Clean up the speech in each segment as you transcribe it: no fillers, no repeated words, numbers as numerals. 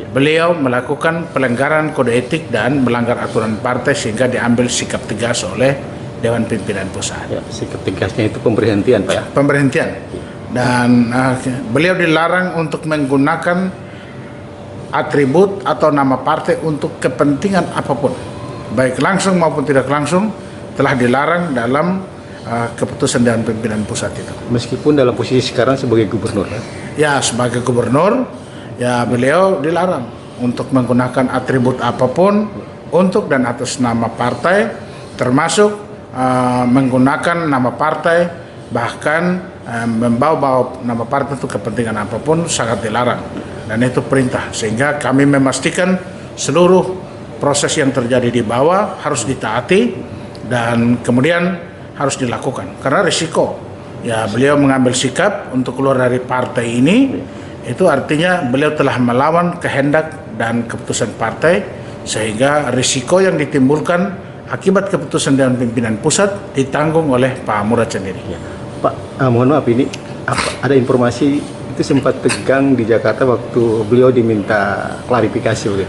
beliau melakukan pelanggaran kode etik dan melanggar aturan partai sehingga diambil sikap tegas oleh Dewan Pimpinan Pusat. Ya, sikap tegasnya itu pemberhentian, Pak ya? Pemberhentian. Dan beliau dilarang untuk menggunakan atribut atau nama partai untuk kepentingan apapun, baik langsung maupun tidak langsung, telah dilarang dalam keputusan Dewan Pimpinan Pusat itu. Meskipun dalam posisi sekarang sebagai gubernur, ya? Ya, sebagai gubernur, ya beliau dilarang untuk menggunakan atribut apapun untuk dan atas nama partai, termasuk menggunakan nama partai, bahkan membawa nama partai itu kepentingan apapun sangat dilarang. Dan itu perintah, sehingga kami memastikan seluruh proses yang terjadi di bawah harus ditaati dan kemudian harus dilakukan. Karena risiko, ya beliau mengambil sikap untuk keluar dari partai ini, itu artinya beliau telah melawan kehendak dan keputusan partai, sehingga risiko yang ditimbulkan akibat keputusan Dewan Pimpinan Pusat ditanggung oleh Pak Murad sendiri. Ya. Pak, mohon maaf, ini ada informasi itu sempat tegang di Jakarta waktu beliau diminta klarifikasi oleh.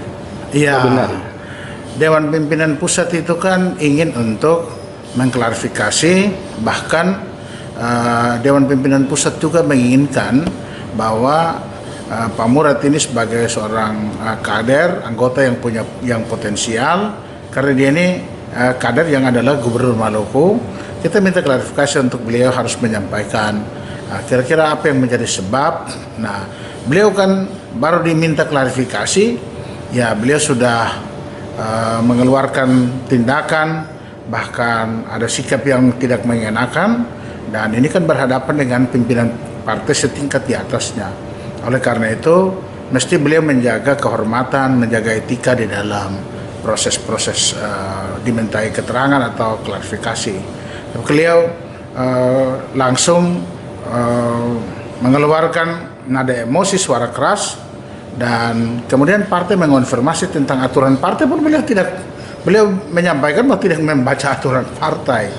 Iya, benar. Dewan Pimpinan Pusat itu kan ingin untuk mengklarifikasi, bahkan Dewan Pimpinan Pusat juga menginginkan bahwa Pak Murad ini sebagai seorang kader, anggota yang potensial, karena dia ini kader yang adalah Gubernur Maluku. Kita minta klarifikasi untuk beliau harus menyampaikan kira-kira apa yang menjadi sebab. Nah, beliau kan baru diminta klarifikasi, ya beliau sudah mengeluarkan tindakan, bahkan ada sikap yang tidak mengenakan, dan ini kan berhadapan dengan pimpinan partai setingkat di atasnya. Oleh karena itu, mesti beliau menjaga kehormatan, menjaga etika di dalam proses-proses dimintai keterangan atau klarifikasi. Beliau langsung mengeluarkan nada emosi, suara keras, dan kemudian partai mengonfirmasi tentang aturan partai pun beliau menyampaikan bahwa tidak membaca aturan partai.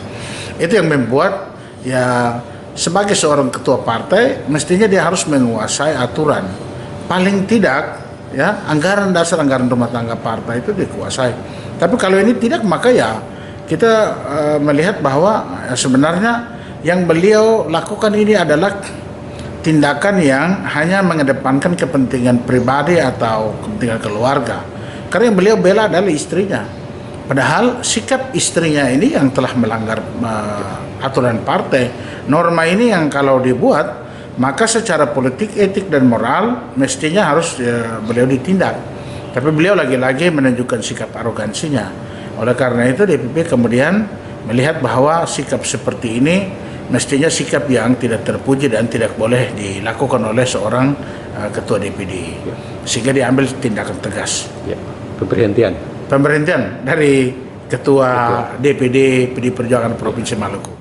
Itu yang membuat, ya sebagai seorang ketua partai mestinya dia harus menguasai aturan, paling tidak ya anggaran dasar, anggaran rumah tangga partai itu dikuasai. Tapi kalau ini tidak, maka ya kita melihat bahwa sebenarnya yang beliau lakukan ini adalah tindakan yang hanya mengedepankan kepentingan pribadi atau kepentingan keluarga. Karena yang beliau bela adalah istrinya. Padahal sikap istrinya ini yang telah melanggar aturan partai. Norma ini yang kalau dibuat, maka secara politik, etik, dan moral mestinya harus beliau ditindak. Tapi beliau lagi-lagi menunjukkan sikap arogansinya. Oleh karena itu DPP kemudian melihat bahwa sikap seperti ini mestinya sikap yang tidak terpuji dan tidak boleh dilakukan oleh seorang ketua DPD, sehingga diambil tindakan tegas. Ya, pemberhentian. Pemberhentian dari ketua DPD PD Perjuangan Provinsi Maluku.